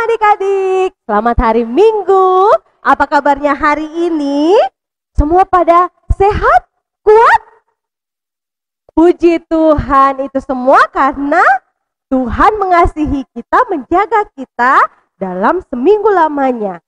adik-adik, selamat hari Minggu. Apa kabarnya hari ini? Semua pada sehat, kuat? Puji Tuhan, itu semua karena Tuhan mengasihi kita, menjaga kita dalam seminggu lamanya.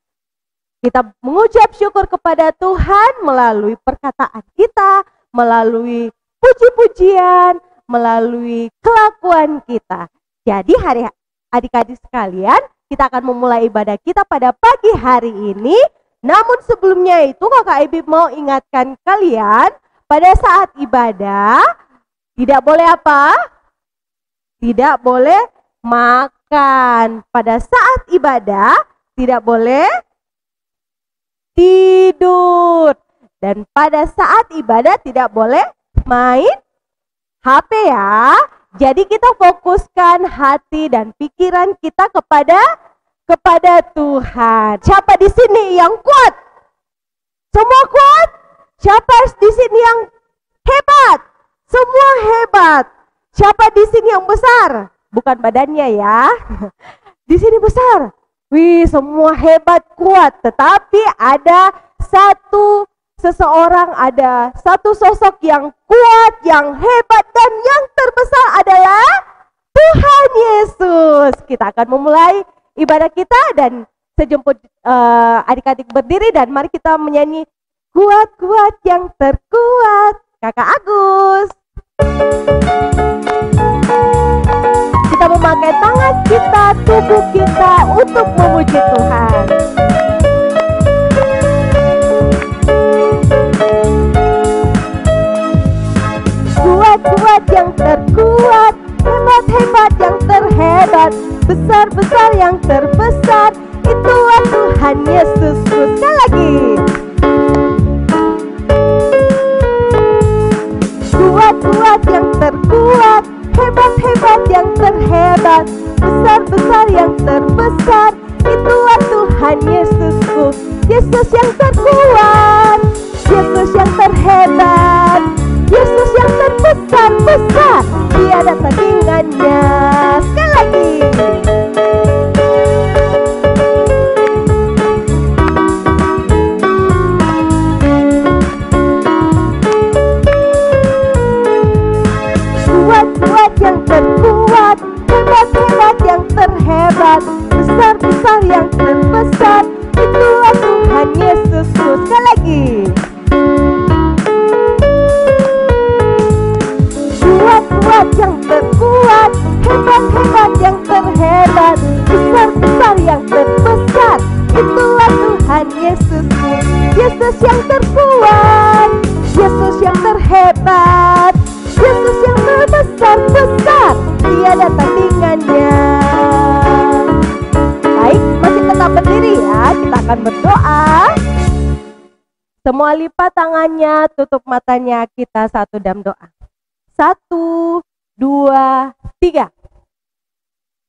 Kita mengucap syukur kepada Tuhan melalui perkataan kita, melalui puji-pujian, melalui kelakuan kita. Jadi hari adik-adik sekalian, kita akan memulai ibadah kita pada pagi hari ini. Namun sebelumnya itu Kakak Ibi mau ingatkan kalian, pada saat ibadah tidak boleh apa? Tidak boleh makan. Pada saat ibadah tidak boleh tidur. Dan pada saat ibadah tidak boleh main HP ya. Jadi kita fokuskan hati dan pikiran kita kepada Tuhan. Siapa di sini yang kuat? Semua kuat? Siapa di sini yang hebat? Semua hebat. Siapa di sini yang besar? Bukan badannya ya. Di sini besar. Wih, semua hebat, kuat. Tetapi ada seseorang, ada satu sosok yang kuat, yang hebat, dan yang terbesar adalah Tuhan Yesus. Kita akan memulai ibadah kita dan sejemput adik-adik berdiri dan mari kita menyanyi kuat-kuat yang terkuat. Kakak Agus. Kita memakai tangan kita, tubuh kita untuk memuji Tuhan. Kuat-kuat yang terkuat, hebat-hebat yang terhebat, besar-besar yang terbesar, itulah Tuhan Yesus. Sekali lagi. Kuat-kuat yang terkuat, hebat-hebat yang terhebat, besar-besar yang terbesar, itulah Tuhan Yesusku. Yesus yang terkuat, Yesus yang terhebat, Yesus yang terbesar-besar, tiada tandingannya. Sekali lagi. Kuat-kuat yang terkuat, hebat-hebat yang terhebat, besar-besar yang terbesar, itulah Tuhan Yesusku. Sekali lagi. Kuat-kuat yang terkuat, hebat-hebat yang terhebat, besar-besar yang terbesar, itulah Tuhan Yesusku. Yesus yang terkuat, Yesus yang terhebat, Yesus yang terbesar-besar, tiada tandingannya. Baik, masih tetap berdiri ya, kita akan berdoa. Semua lipat tangannya, tutup matanya, kita satu dalam doa. 1, 2, 3.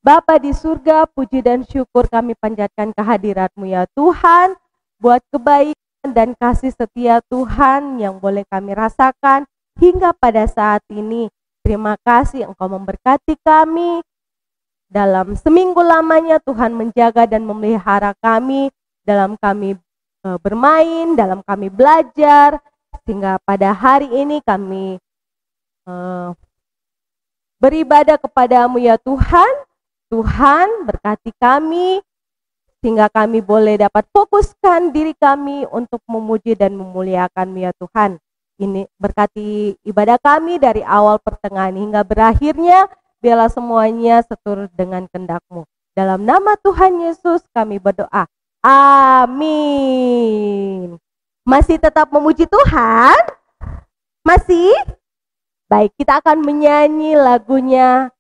Bapa di surga, puji dan syukur kami panjatkan kehadirat-Mu ya Tuhan, buat kebaikan dan kasih setia Tuhan yang boleh kami rasakan hingga pada saat ini. Terima kasih Engkau memberkati kami dalam seminggu lamanya. Tuhan menjaga dan memelihara kami dalam kami bermain, dalam kami belajar, sehingga pada hari ini kami beribadah kepadamu ya Tuhan. Tuhan berkati kami sehingga kami boleh dapat fokuskan diri kami untuk memuji dan memuliakan-Mu ya Tuhan. Ini berkati ibadah kami dari awal pertengahan hingga berakhirnya, biarlah semuanya seturut dengan kehendak-Mu. Dalam nama Tuhan Yesus kami berdoa. Amin. Masih tetap memuji Tuhan? Masih? Baik, kita akan menyanyi lagunya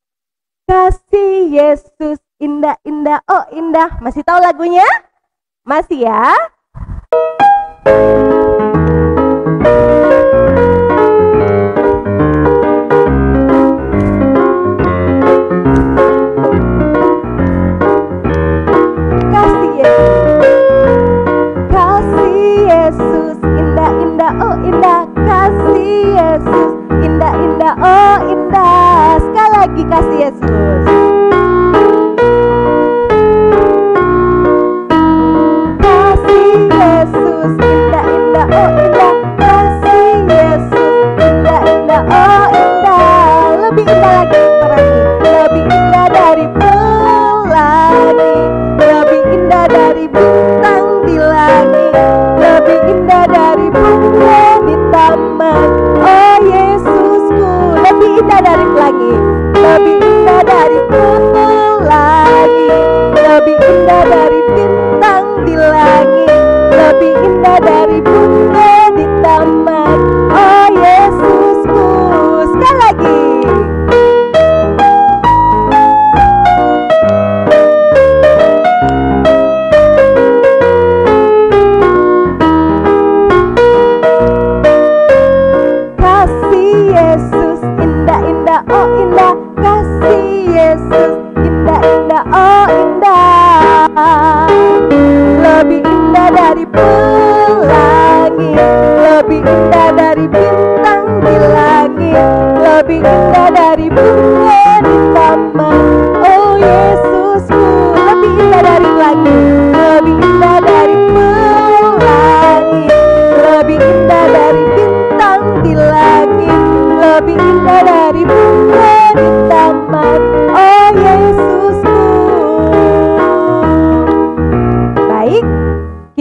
Kasih Yesus indah-indah, oh indah. Masih tahu lagunya? Masih ya? Kasih Yesus indah-indah, oh indah. Kasih Yesus indah-indah, oh indah. Sekali lagi kasih Yesus.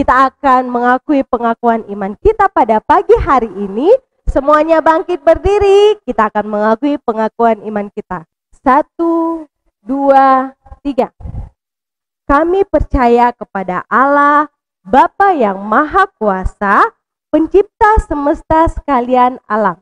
kita akan mengakui pengakuan iman kita pada pagi hari ini. Semuanya bangkit berdiri, kita akan mengakui pengakuan iman kita. 1, 2, 3. Kami percaya kepada Allah, Bapa yang Maha Kuasa, Pencipta semesta sekalian alam.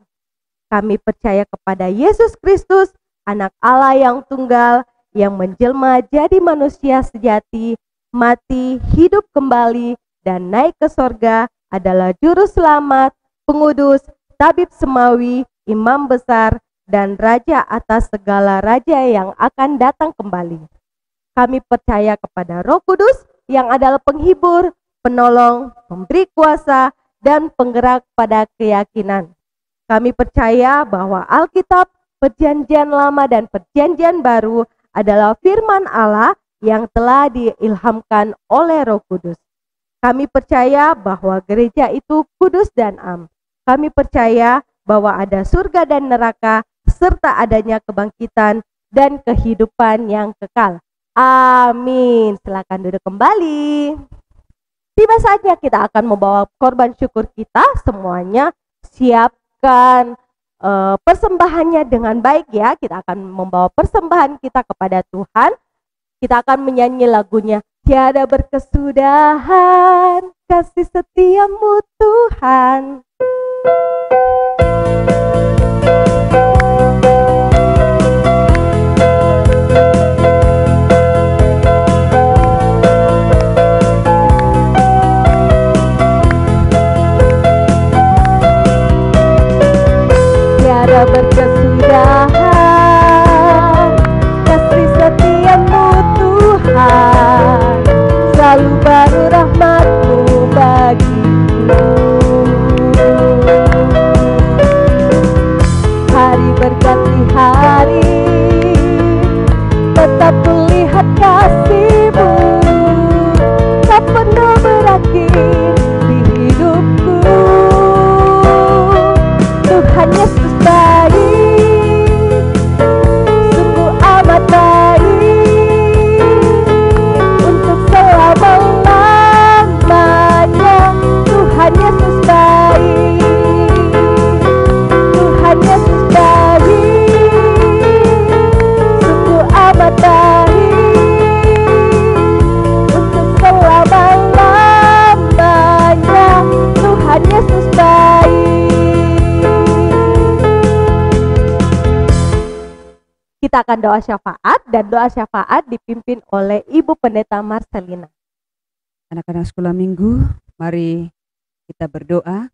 Kami percaya kepada Yesus Kristus, Anak Allah yang tunggal, yang menjelma jadi manusia sejati, mati, hidup kembali, dan naik ke sorga, adalah Juru Selamat, Pengudus, Tabib Semawi, Imam Besar, dan Raja atas segala raja yang akan datang kembali. Kami percaya kepada Roh Kudus yang adalah penghibur, penolong, pemberi kuasa, dan penggerak pada keyakinan. Kami percaya bahwa Alkitab, Perjanjian Lama dan Perjanjian Baru adalah firman Allah yang telah diilhamkan oleh Roh Kudus. Kami percaya bahwa gereja itu kudus dan am. Kami percaya bahwa ada surga dan neraka, serta adanya kebangkitan dan kehidupan yang kekal. Amin. Silakan duduk kembali. Tiba saatnya kita akan membawa korban syukur kita. Semuanya siapkan persembahannya dengan baik ya. Kita akan membawa persembahan kita kepada Tuhan. Kita akan menyanyi lagunya, tiada berkesudahan kasih setiamu Tuhan. Tiada berkesudahan kasih setiamu Tuhan, selalu baru rahmat-Mu bagiku. Hari berganti hari, tetap kulihat kasih-Mu, tak pernah berakhir di hidupku. Tuhan Yesus baik, sungguh amat baik, untuk selama-lamanya. Tuhan Yesus baik, Tuhan Yesus baik, sungguh amat baik, untuk selama-lamanya. Tuhan Yesus baik. Kita akan doa syafaat, dan doa syafaat dipimpin oleh Ibu Pendeta Marcelina. Anak-anak sekolah minggu, mari kita berdoa,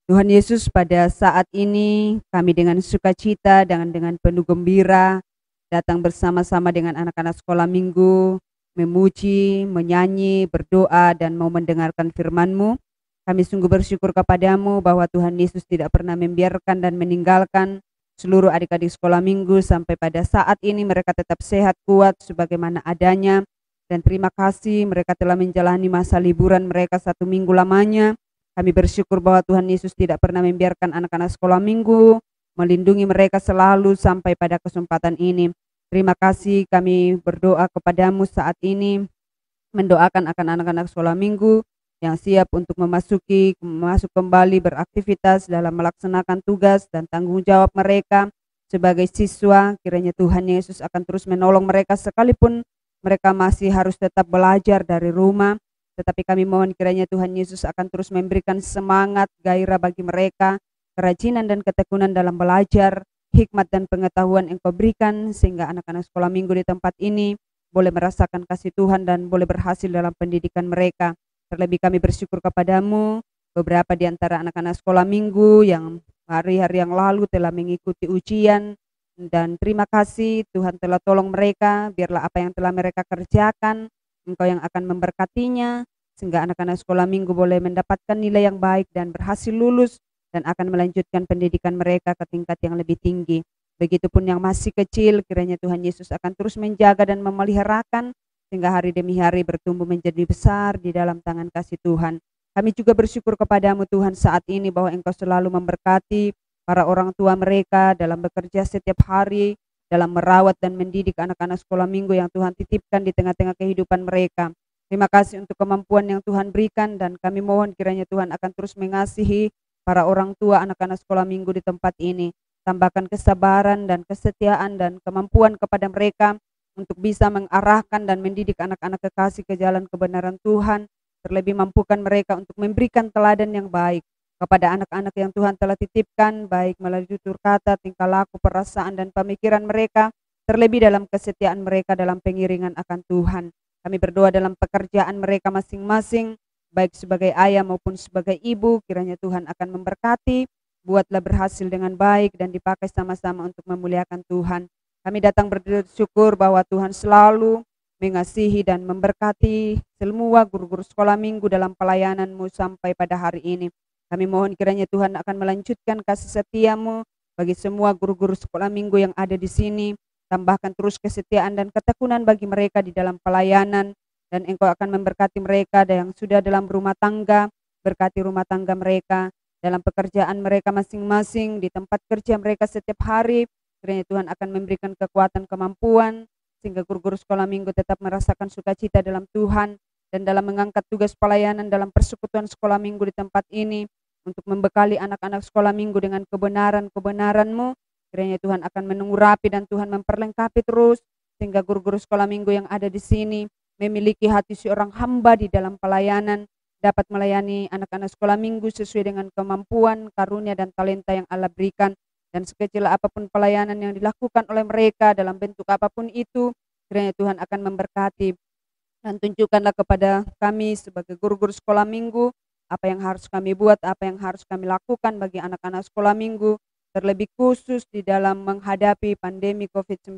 Tuhan Yesus, pada saat ini kami dengan sukacita, dengan penuh gembira, datang bersama-sama dengan anak-anak sekolah minggu, memuji, menyanyi, berdoa, dan mau mendengarkan firman-Mu. Kami sungguh bersyukur kepadamu bahwa Tuhan Yesus tidak pernah membiarkan dan meninggalkan seluruh adik-adik sekolah minggu sampai pada saat ini mereka tetap sehat, kuat, sebagaimana adanya. Dan terima kasih mereka telah menjalani masa liburan mereka 1 minggu lamanya. Kami bersyukur bahwa Tuhan Yesus tidak pernah membiarkan anak-anak sekolah minggu, melindungi mereka selalu sampai pada kesempatan ini. Terima kasih, kami berdoa kepadamu saat ini, mendoakan akan anak-anak sekolah minggu yang siap untuk masuk kembali beraktivitas dalam melaksanakan tugas dan tanggung jawab mereka sebagai siswa. Kiranya Tuhan Yesus akan terus menolong mereka sekalipun mereka masih harus tetap belajar dari rumah. Tetapi kami mohon kiranya Tuhan Yesus akan terus memberikan semangat, gairah bagi mereka, kerajinan dan ketekunan dalam belajar, hikmat dan pengetahuan yang Kau berikan, sehingga anak-anak sekolah minggu di tempat ini boleh merasakan kasih Tuhan dan boleh berhasil dalam pendidikan mereka. Terlebih kami bersyukur kepadamu, beberapa di antara anak-anak sekolah minggu yang hari-hari yang lalu telah mengikuti ujian, dan terima kasih Tuhan telah tolong mereka, biarlah apa yang telah mereka kerjakan, Engkau yang akan memberkatinya, sehingga anak-anak sekolah minggu boleh mendapatkan nilai yang baik dan berhasil lulus, dan akan melanjutkan pendidikan mereka ke tingkat yang lebih tinggi. Begitupun yang masih kecil, kiranya Tuhan Yesus akan terus menjaga dan memeliharakan, sehingga hari demi hari bertumbuh menjadi besar di dalam tangan kasih Tuhan. Kami juga bersyukur kepadamu Tuhan saat ini bahwa Engkau selalu memberkati para orang tua mereka dalam bekerja setiap hari, dalam merawat dan mendidik anak-anak sekolah minggu yang Tuhan titipkan di tengah-tengah kehidupan mereka. Terima kasih untuk kemampuan yang Tuhan berikan, dan kami mohon kiranya Tuhan akan terus mengasihi para orang tua anak-anak sekolah minggu di tempat ini. Tambahkan kesabaran dan kesetiaan dan kemampuan kepada mereka untuk bisa mengarahkan dan mendidik anak-anak kekasih ke jalan kebenaran Tuhan. Terlebih mampukan mereka untuk memberikan teladan yang baik kepada anak-anak yang Tuhan telah titipkan, baik melalui tutur kata, tingkah laku, perasaan, dan pemikiran mereka, terlebih dalam kesetiaan mereka dalam pengiringan akan Tuhan. Kami berdoa dalam pekerjaan mereka masing-masing, baik sebagai ayah maupun sebagai ibu, kiranya Tuhan akan memberkati, buatlah berhasil dengan baik dan dipakai sama-sama untuk memuliakan Tuhan. Kami datang bersyukur bahwa Tuhan selalu mengasihi dan memberkati semua guru-guru sekolah minggu dalam pelayanan-Mu sampai pada hari ini. Kami mohon kiranya Tuhan akan melanjutkan kasih setia-Mu bagi semua guru-guru sekolah minggu yang ada di sini. Tambahkan terus kesetiaan dan ketekunan bagi mereka di dalam pelayanan, dan Engkau akan memberkati mereka yang sudah dalam rumah tangga, berkati rumah tangga mereka, dalam pekerjaan mereka masing-masing, di tempat kerja mereka setiap hari. Kiranya Tuhan akan memberikan kekuatan, kemampuan, sehingga guru-guru sekolah minggu tetap merasakan sukacita dalam Tuhan, dan dalam mengangkat tugas pelayanan dalam persekutuan sekolah minggu di tempat ini, untuk membekali anak-anak sekolah minggu dengan kebenaran-kebenaran-Mu. Kiranya Tuhan akan mengurapi dan Tuhan memperlengkapi terus, sehingga guru-guru sekolah minggu yang ada di sini memiliki hati seorang hamba di dalam pelayanan, dapat melayani anak-anak sekolah minggu sesuai dengan kemampuan, karunia, dan talenta yang Allah berikan. Dan sekecil apapun pelayanan yang dilakukan oleh mereka dalam bentuk apapun itu, kiranya Tuhan akan memberkati. Dan tunjukkanlah kepada kami sebagai guru-guru sekolah minggu apa yang harus kami buat, apa yang harus kami lakukan bagi anak-anak sekolah minggu, terlebih khusus di dalam menghadapi pandemi COVID-19,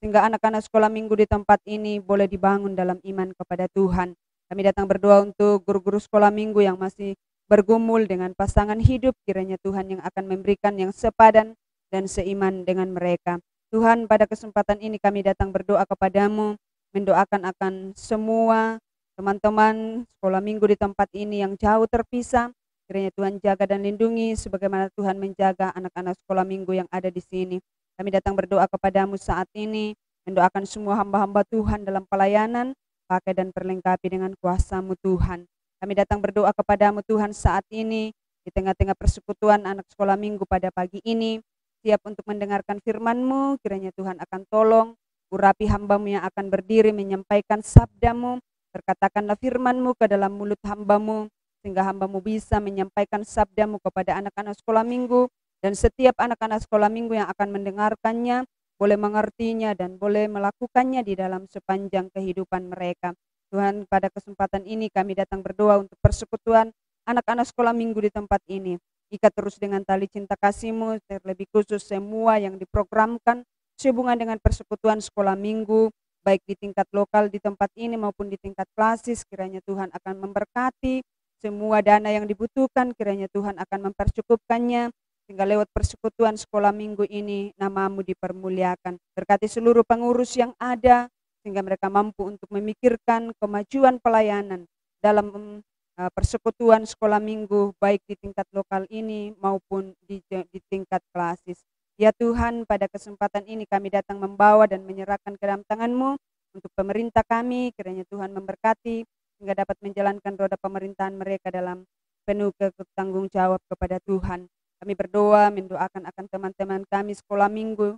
sehingga anak-anak sekolah minggu di tempat ini boleh dibangun dalam iman kepada Tuhan. Kami datang berdoa untuk guru-guru sekolah minggu yang masih bergumul dengan pasangan hidup, kiranya Tuhan yang akan memberikan yang sepadan dan seiman dengan mereka. Tuhan, pada kesempatan ini kami datang berdoa kepadamu, mendoakan akan semua teman-teman sekolah minggu di tempat ini yang jauh terpisah. Kiranya Tuhan jaga dan lindungi sebagaimana Tuhan menjaga anak-anak sekolah minggu yang ada di sini. Kami datang berdoa kepadamu saat ini, mendoakan semua hamba-hamba Tuhan dalam pelayanan, pakai dan perlengkapi dengan kuasa-Mu Tuhan. Kami datang berdoa kepadamu Tuhan saat ini, di tengah-tengah persekutuan anak sekolah minggu pada pagi ini, siap untuk mendengarkan firman-Mu. Kiranya Tuhan akan tolong, urapi hamba-Mu yang akan berdiri menyampaikan sabda-Mu, berkatakanlah firman-Mu ke dalam mulut hamba-Mu, sehingga hamba-Mu bisa menyampaikan sabda-Mu kepada anak-anak sekolah minggu, dan setiap anak-anak sekolah minggu yang akan mendengarkannya, boleh mengertinya dan boleh melakukannya di dalam sepanjang kehidupan mereka. Tuhan, pada kesempatan ini kami datang berdoa untuk persekutuan anak-anak sekolah minggu di tempat ini. Ikat terus dengan tali cinta kasih-Mu, terlebih khusus semua yang diprogramkan sehubungan dengan persekutuan sekolah minggu, baik di tingkat lokal di tempat ini maupun di tingkat klasis. Kiranya Tuhan akan memberkati semua dana yang dibutuhkan, kiranya Tuhan akan mempercukupkannya, sehingga lewat persekutuan sekolah minggu ini nama-Mu dipermuliakan. Berkati seluruh pengurus yang ada, sehingga mereka mampu untuk memikirkan kemajuan pelayanan dalam persekutuan sekolah minggu, baik di tingkat lokal ini maupun di tingkat klasis. Ya Tuhan, pada kesempatan ini kami datang membawa dan menyerahkan ke dalam tangan-Mu untuk pemerintah kami, kiranya Tuhan memberkati, sehingga dapat menjalankan roda pemerintahan mereka dalam penuh tanggung jawab kepada Tuhan. Kami berdoa, mendoakan akan teman-teman kami sekolah minggu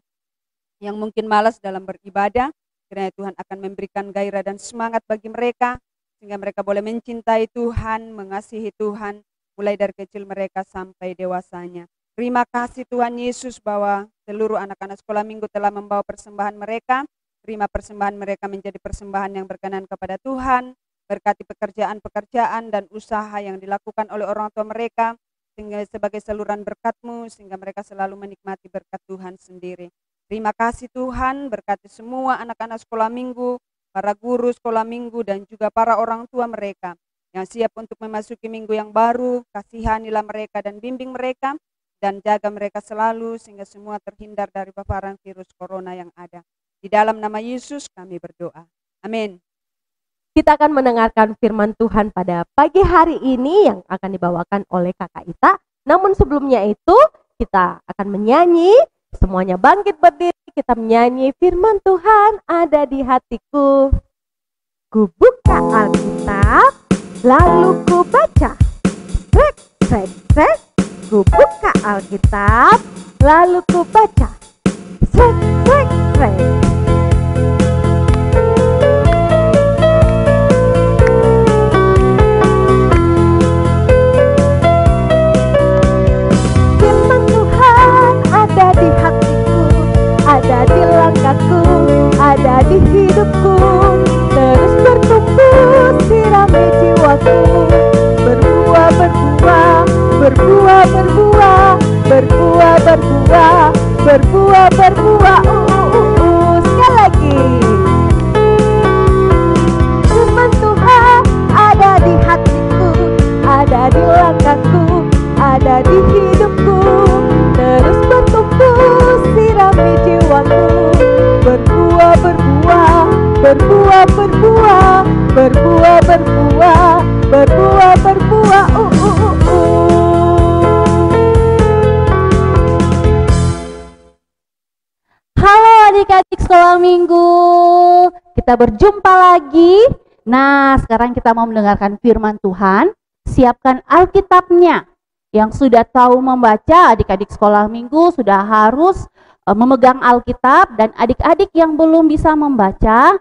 yang mungkin malas dalam beribadah, kiranya Tuhan akan memberikan gairah dan semangat bagi mereka, sehingga mereka boleh mencintai Tuhan, mengasihi Tuhan, mulai dari kecil mereka sampai dewasanya. Terima kasih Tuhan Yesus bahwa seluruh anak-anak sekolah minggu telah membawa persembahan mereka. Terima persembahan mereka menjadi persembahan yang berkenan kepada Tuhan. Berkati pekerjaan-pekerjaan dan usaha yang dilakukan oleh orang tua mereka, sehingga sebagai saluran berkat-Mu, sehingga mereka selalu menikmati berkat Tuhan sendiri. Terima kasih Tuhan, berkati semua anak-anak sekolah minggu, para guru sekolah minggu, dan juga para orang tua mereka yang siap untuk memasuki minggu yang baru. Kasihanilah mereka dan bimbing mereka, dan jaga mereka selalu, sehingga semua terhindar dari paparan virus corona yang ada. Di dalam nama Yesus kami berdoa. Amin. Kita akan mendengarkan firman Tuhan pada pagi hari ini yang akan dibawakan oleh Kakak Ita. Namun sebelumnya itu kita akan menyanyi, semuanya bangkit berdiri, kita menyanyi firman Tuhan ada di hatiku. Ku buka Alkitab, lalu ku baca. Trek, trek, trek. Ku buka Alkitab, lalu ku baca. Trek, trek, trek. Firman Tuhan ada di hatiku, ada di langkahku, ada di hidupku. Terus bertumbuh, sirami jiwaku. Berbuah, berbuah, berbuah, berbuah, berbuah, berbuah, berbuah, berbuah. Sekali lagi. Firman Tuhan ada di hatiku, ada di langkahku, ada di hidupku. Terus bertumbuh, sirami jiwaku. Berbuah, berbuah, berbuah, berbuah, berbuah, berbuah, berbuah, berbuah. Halo adik-adik sekolah minggu, kita berjumpa lagi. Nah, sekarang kita mau mendengarkan firman Tuhan. Siapkan Alkitabnya. Yang sudah tahu membaca, adik-adik sekolah minggu sudah harus memegang Alkitab. Dan adik-adik yang belum bisa membaca,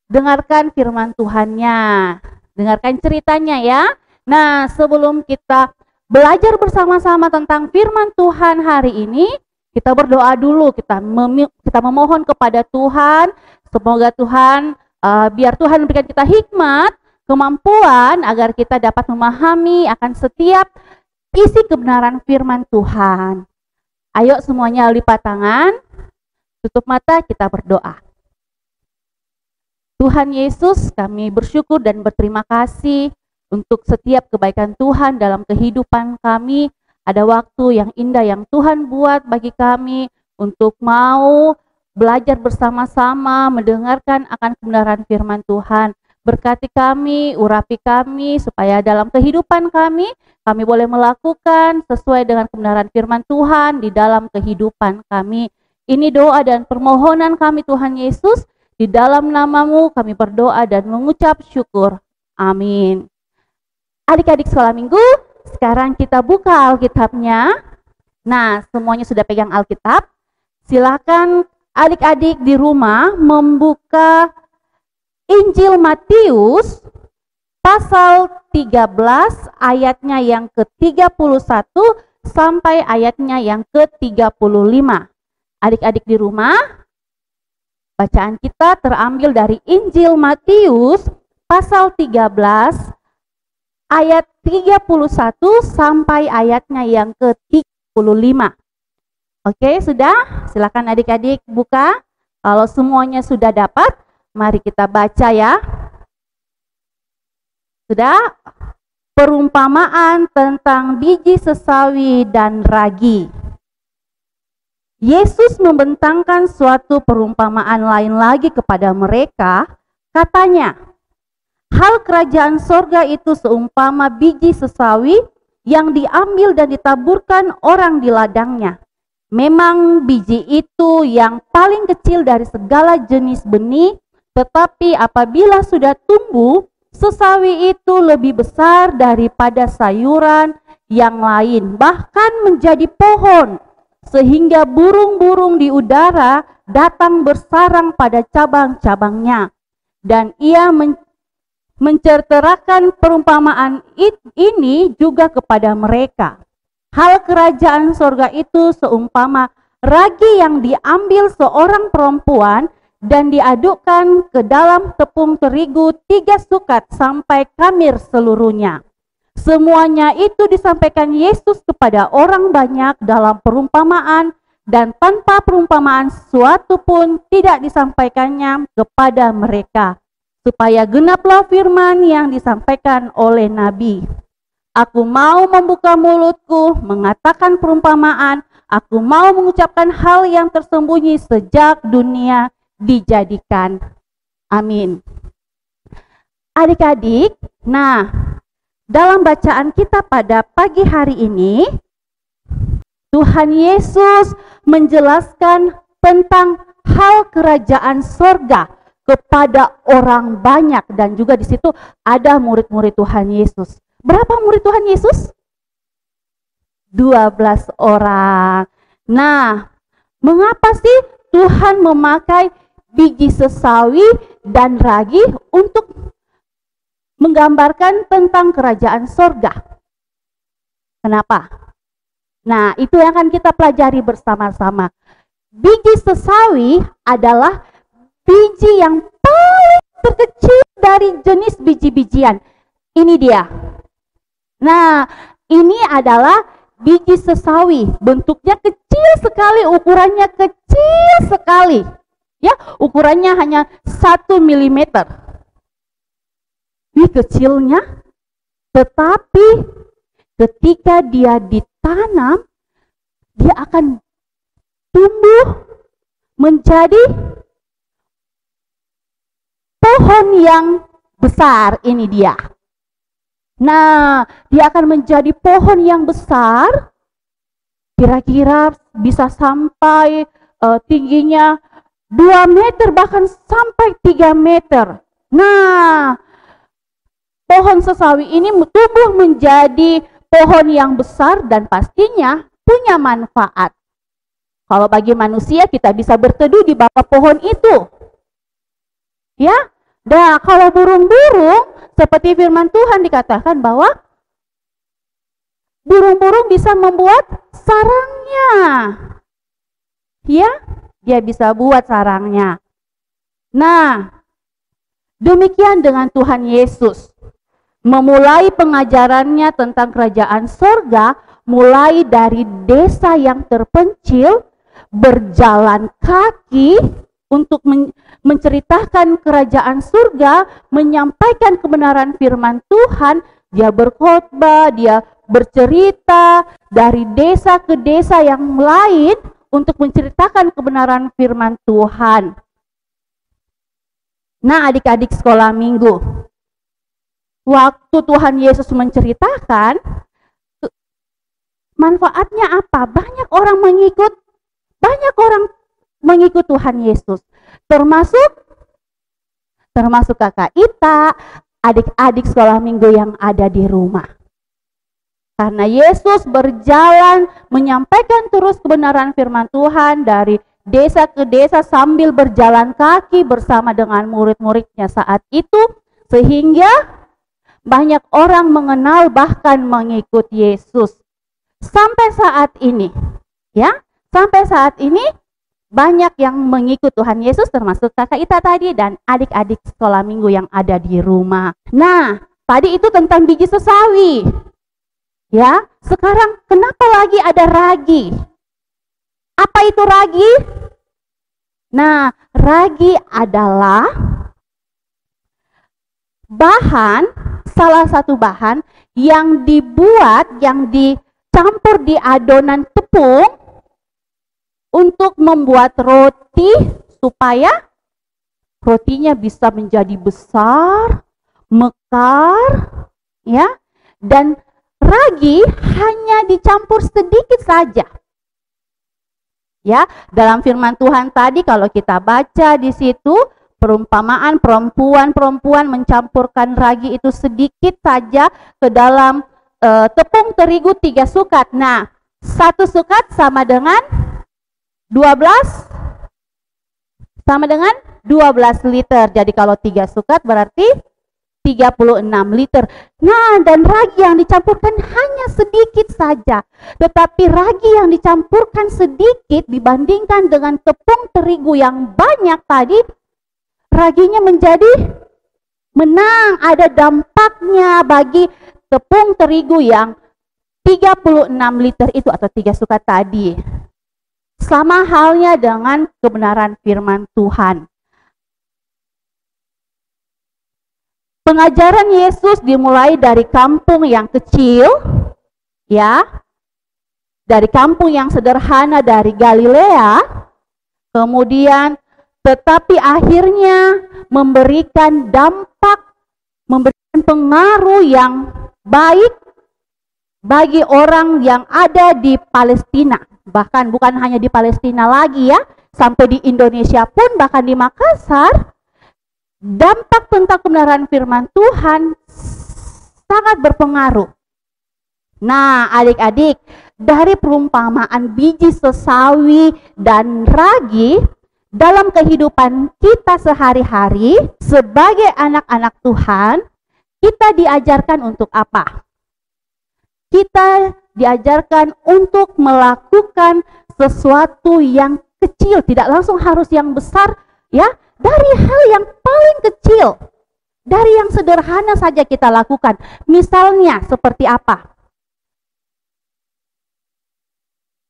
dengarkan firman Tuhannya. Dengarkan ceritanya ya. Nah, sebelum kita belajar bersama-sama tentang firman Tuhan hari ini, kita berdoa dulu, kita memohon kepada Tuhan, semoga Tuhan, biar Tuhan memberikan kita hikmat, kemampuan, agar kita dapat memahami akan setiap isi kebenaran firman Tuhan. Ayo semuanya lipat tangan, tutup mata, kita berdoa. Tuhan Yesus, kami bersyukur dan berterima kasih untuk setiap kebaikan Tuhan dalam kehidupan kami. Ada waktu yang indah yang Tuhan buat bagi kami untuk mau belajar bersama-sama, mendengarkan akan kebenaran firman Tuhan. Berkati kami, urapi kami, supaya dalam kehidupan kami boleh melakukan sesuai dengan kebenaran firman Tuhan di dalam kehidupan kami. Ini doa dan permohonan kami Tuhan Yesus, di dalam nama-Mu kami berdoa dan mengucap syukur. Amin. Adik-adik sekolah minggu, sekarang kita buka Alkitabnya. Nah, semuanya sudah pegang Alkitab. Silakan adik-adik di rumah membuka Injil Matius pasal 13 ayatnya yang ke-31 sampai ayatnya yang ke-35. Adik-adik di rumah, bacaan kita terambil dari Injil Matius pasal 13 ayat 31 sampai ayatnya yang ke-35. Oke, sudah? Silakan adik-adik buka. Kalau semuanya sudah dapat, mari kita baca ya. Sudah? Perumpamaan tentang biji sesawi dan ragi. Yesus membentangkan suatu perumpamaan lain lagi kepada mereka. Katanya, hal kerajaan sorga itu seumpama biji sesawi yang diambil dan ditaburkan orang di ladangnya. Memang biji itu yang paling kecil dari segala jenis benih, tetapi apabila sudah tumbuh, sesawi itu lebih besar daripada sayuran yang lain, bahkan menjadi pohon, sehingga burung-burung di udara datang bersarang pada cabang-cabangnya. Dan ia menceritakan perumpamaan ini juga kepada mereka. Hal kerajaan sorga itu seumpama ragi yang diambil seorang perempuan dan diadukkan ke dalam tepung terigu 3 sukat sampai khamir seluruhnya. Semuanya itu disampaikan Yesus kepada orang banyak dalam perumpamaan, dan tanpa perumpamaan suatu pun tidak disampaikannya kepada mereka, supaya genaplah firman yang disampaikan oleh Nabi. Aku mau membuka mulutku, mengatakan perumpamaan, aku mau mengucapkan hal yang tersembunyi sejak dunia dijadikan. Amin. Adik-adik, nah, dalam bacaan kita pada pagi hari ini, Tuhan Yesus menjelaskan tentang hal kerajaan sorga, kepada orang banyak, dan juga di situ ada murid-murid Tuhan Yesus. Berapa murid Tuhan Yesus? 12 orang. Nah, mengapa sih Tuhan memakai biji sesawi dan ragi untuk menggambarkan tentang kerajaan sorga? Kenapa? Nah, itu yang akan kita pelajari bersama-sama. Biji sesawi adalah biji yang paling terkecil dari jenis biji-bijian. Ini dia. Nah, ini adalah biji sesawi. Bentuknya kecil sekali, ukurannya kecil sekali. Ya, ukurannya hanya 1 mm. Ini kecilnya, tetapi ketika dia ditanam, dia akan tumbuh menjadi pohon yang besar. Ini dia. Nah, dia akan menjadi pohon yang besar, kira-kira bisa sampai tingginya 2 meter, bahkan sampai 3 meter. Nah, pohon sesawi ini tumbuh menjadi pohon yang besar dan pastinya punya manfaat. Kalau bagi manusia, kita bisa berteduh di bawah pohon itu. Ya, nah kalau burung-burung, seperti firman Tuhan dikatakan bahwa burung-burung bisa membuat sarangnya. Ya, dia bisa buat sarangnya. Nah, demikian dengan Tuhan Yesus. Memulai pengajarannya tentang kerajaan sorga, mulai dari desa yang terpencil, berjalan kaki untuk menceritakan kerajaan surga, menyampaikan kebenaran firman Tuhan. Dia berkhotbah, dia bercerita dari desa ke desa yang lain untuk menceritakan kebenaran firman Tuhan. Nah, adik-adik sekolah minggu, waktu Tuhan Yesus menceritakan, manfaatnya apa? Banyak orang mengikut Tuhan Yesus, termasuk kakak Ita, adik-adik sekolah minggu yang ada di rumah. Karena Yesus berjalan menyampaikan terus kebenaran firman Tuhan dari desa ke desa sambil berjalan kaki bersama dengan murid-muridnya saat itu, sehingga banyak orang mengenal bahkan mengikut Yesus. Sampai saat ini, ya, sampai saat ini banyak yang mengikut Tuhan Yesus, termasuk kakak Ita tadi dan adik-adik sekolah minggu yang ada di rumah. Nah, tadi itu tentang biji sesawi. Ya, sekarang kenapa lagi ada ragi? Apa itu ragi? Nah, ragi adalah salah satu bahan yang dicampur di adonan tepung untuk membuat roti, supaya rotinya bisa menjadi besar, mekar, ya. Dan ragi hanya dicampur sedikit saja. Ya, dalam firman Tuhan tadi kalau kita baca di situ, perumpamaan perempuan mencampurkan ragi itu sedikit saja ke dalam tepung terigu 3 sukat. Nah, 1 sukat sama dengan 12 liter. Jadi kalau 3 sukat berarti 36 liter. Nah, dan ragi yang dicampurkan hanya sedikit saja. Tetapi ragi yang dicampurkan sedikit dibandingkan dengan tepung terigu yang banyak tadi, raginya menjadi menang. Ada dampaknya bagi tepung terigu yang 36 liter itu atau 3 sukat tadi. Sama halnya dengan kebenaran firman Tuhan. Pengajaran Yesus dimulai dari kampung yang kecil, ya, dari kampung yang sederhana dari Galilea, kemudian tetapi akhirnya memberikan dampak, memberikan pengaruh yang baik bagi orang yang ada di Palestina. Bahkan bukan hanya di Palestina lagi ya, sampai di Indonesia pun, bahkan di Makassar, dampak tentang kebenaran firman Tuhan sangat berpengaruh. Nah, adik-adik, dari perumpamaan biji sesawi dan ragi dalam kehidupan kita sehari-hari sebagai anak-anak Tuhan, kita diajarkan untuk apa? Kita diajarkan untuk melakukan sesuatu yang kecil, tidak langsung harus yang besar, ya. Dari hal yang paling kecil, dari yang sederhana saja kita lakukan. Misalnya seperti apa?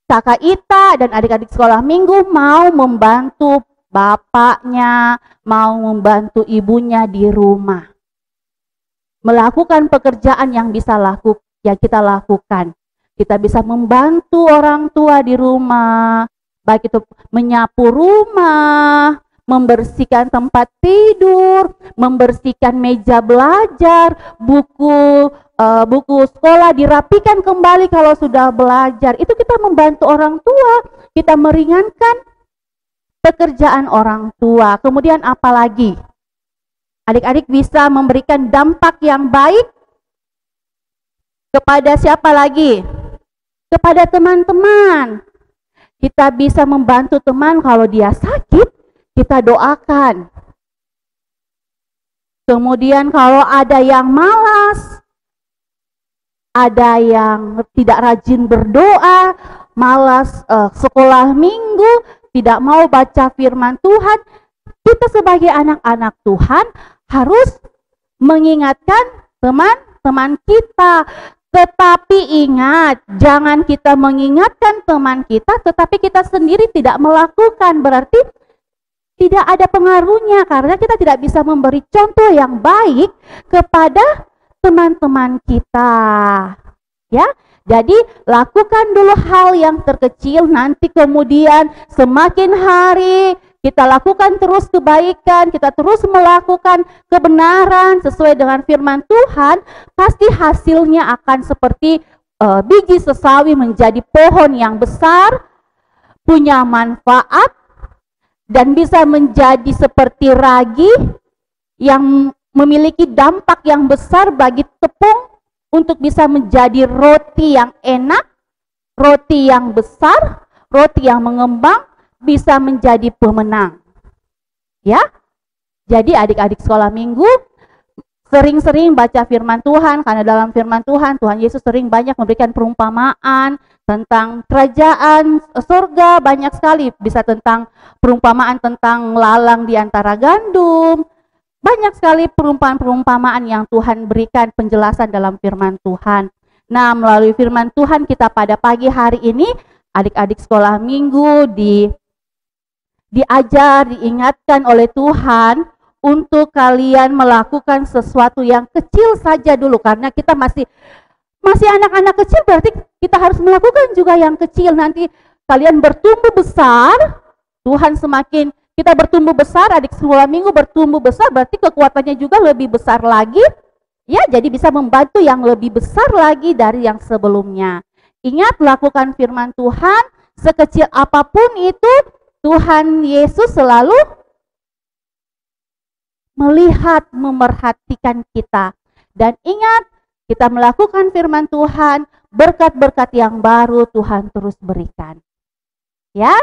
Kakak Ita dan adik-adik sekolah minggu mau membantu bapaknya, mau membantu ibunya di rumah. Melakukan pekerjaan yang kita lakukan. Kita bisa membantu orang tua di rumah, baik itu menyapu rumah, membersihkan tempat tidur, membersihkan meja belajar, buku sekolah dirapikan kembali kalau sudah belajar. Itu kita membantu orang tua, kita meringankan pekerjaan orang tua. Kemudian apa lagi? Adik-adik bisa memberikan dampak yang baik kepada siapa lagi? Kepada teman-teman. Kita bisa membantu teman kalau dia sakit, kita doakan. Kemudian kalau ada yang malas, ada yang tidak rajin berdoa, malas sekolah minggu, tidak mau baca firman Tuhan, kita sebagai anak-anak Tuhan harus mengingatkan teman-teman kita. Tetapi ingat, jangan kita mengingatkan teman kita, tetapi kita sendiri tidak melakukan. Berarti tidak ada pengaruhnya, karena kita tidak bisa memberi contoh yang baik kepada teman-teman kita. Ya, jadi lakukan dulu hal yang terkecil, nanti kemudian semakin hari kita lakukan terus kebaikan, kita terus melakukan kebenaran sesuai dengan firman Tuhan, pasti hasilnya akan seperti biji sesawi menjadi pohon yang besar, punya manfaat, dan bisa menjadi seperti ragi yang memiliki dampak yang besar bagi tepung untuk bisa menjadi roti yang enak, roti yang besar, roti yang mengembang, bisa menjadi pemenang. Ya, jadi adik-adik sekolah minggu sering-sering baca firman Tuhan, karena dalam firman Tuhan, Tuhan Yesus sering banyak memberikan perumpamaan tentang kerajaan surga, banyak sekali, bisa tentang perumpamaan tentang lalang di antara gandum, banyak sekali perumpamaan-perumpamaan yang Tuhan berikan penjelasan dalam firman Tuhan. Nah, melalui firman Tuhan kita pada pagi hari ini, adik-adik sekolah minggu diajar, diingatkan oleh Tuhan untuk kalian melakukan sesuatu yang kecil saja dulu, karena kita masih anak-anak kecil, berarti kita harus melakukan juga yang kecil. Nanti kalian bertumbuh besar, Tuhan semakin kita bertumbuh besar, adik sekolah minggu bertumbuh besar, berarti kekuatannya juga lebih besar lagi. Ya, jadi bisa membantu yang lebih besar lagi dari yang sebelumnya. Ingat, lakukan firman Tuhan, sekecil apapun itu, Tuhan Yesus selalu melihat, memerhatikan kita. Dan ingat, kita melakukan firman Tuhan, berkat-berkat yang baru Tuhan terus berikan. Ya,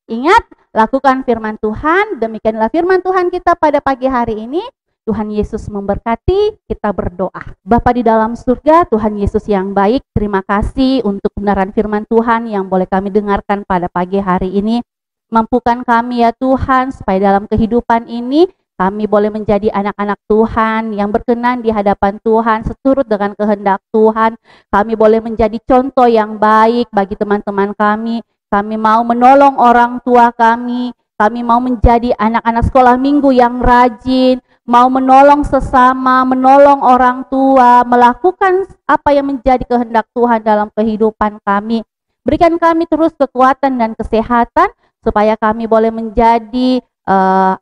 ingat, lakukan firman Tuhan. Demikianlah firman Tuhan kita pada pagi hari ini. Tuhan Yesus memberkati, kita berdoa. Bapa di dalam surga, Tuhan Yesus yang baik, terima kasih untuk kebenaran firman Tuhan yang boleh kami dengarkan pada pagi hari ini. Mampukan kami ya Tuhan, supaya dalam kehidupan ini kami boleh menjadi anak-anak Tuhan yang berkenan di hadapan Tuhan, seturut dengan kehendak Tuhan. Kami boleh menjadi contoh yang baik bagi teman-teman kami. Kami mau menolong orang tua kami mau menjadi anak-anak sekolah minggu yang rajin, mau menolong sesama, menolong orang tua, melakukan apa yang menjadi kehendak Tuhan dalam kehidupan kami. Berikan kami terus kekuatan dan kesehatan, supaya kami boleh menjadi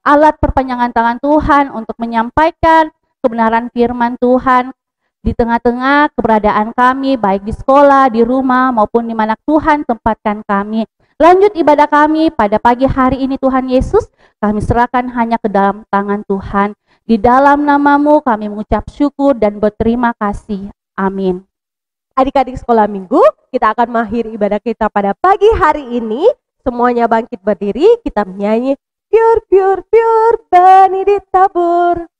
alat perpanjangan tangan Tuhan untuk menyampaikan kebenaran firman Tuhan di tengah-tengah keberadaan kami, baik di sekolah, di rumah, maupun di mana Tuhan tempatkan kami. Lanjut ibadah kami pada pagi hari ini Tuhan Yesus, kami serahkan hanya ke dalam tangan Tuhan. Di dalam nama-Mu kami mengucap syukur dan berterima kasih. Amin. Adik-adik sekolah minggu, kita akan mengakhiri ibadah kita pada pagi hari ini. Semuanya bangkit berdiri, kita menyanyi Pure, pure, pure, benih ditabur.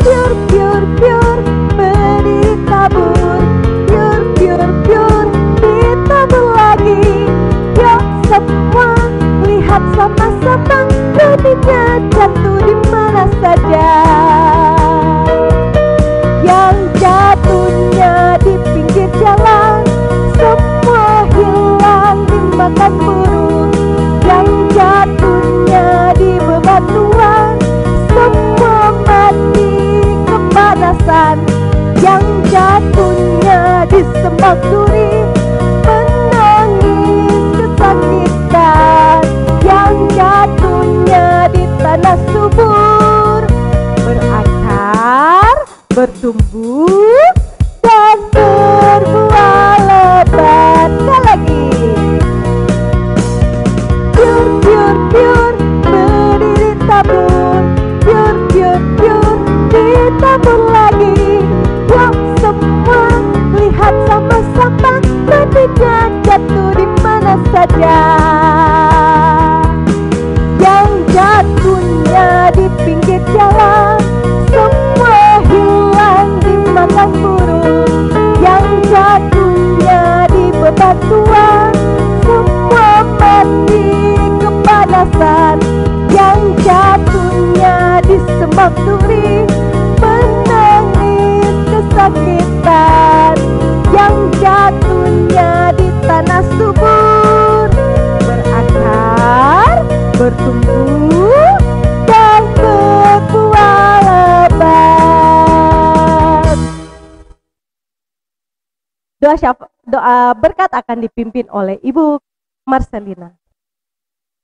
Pure, pure, pure, benih ditabur. Pure, pure, pure, ditabur lagi. Yuk semua, lihat sama-sama, benihnya jatuh di mana saja. Yang jatuhnya di pinggir jalan, semua hilang dimakan burung. Yang jatuhnya di bebatuan, semua mati kepanasan. Yang jatuhnya di semak duri, menangis kesakitan. Yang jatuhnya di tanah subur, berakar, bertumbuh, dan berbuah lebat. Sekali lagi. Pure, pure, pure, benih ditabur. Pure, pure, pure, ditabur lagi. Yuk semua, lihat sama-sama, benihnya jatuh di mana saja. Yang jatuhnya di pinggir jalan, semua hilang dimakan burung. Yang jatuhnya di bebatuan, semua mati kepanasan. Yang jatuhnya di semak duri, menangis kesakitan. Yang jatuhnya di tanah subur, berakar, bertumbuh, dan berbuah lebat. Doa berkat akan dipimpin oleh Ibu Marcelina.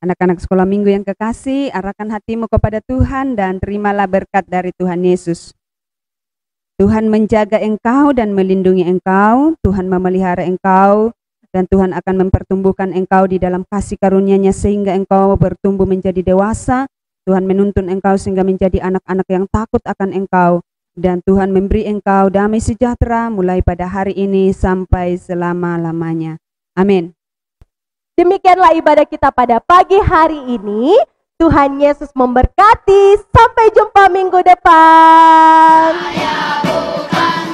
Anak-anak sekolah minggu yang kekasih, arahkan hatimu kepada Tuhan dan terimalah berkat dari Tuhan Yesus. Tuhan menjaga engkau dan melindungi engkau, Tuhan memelihara engkau, dan Tuhan akan mempertumbuhkan engkau di dalam kasih karunia-Nya sehingga engkau bertumbuh menjadi dewasa. Tuhan menuntun engkau sehingga menjadi anak-anak yang takut akan engkau, dan Tuhan memberi engkau damai sejahtera mulai pada hari ini sampai selama-lamanya. Amin. Demikianlah ibadah kita pada pagi hari ini. Tuhan Yesus memberkati. Sampai jumpa minggu depan. Saya bukan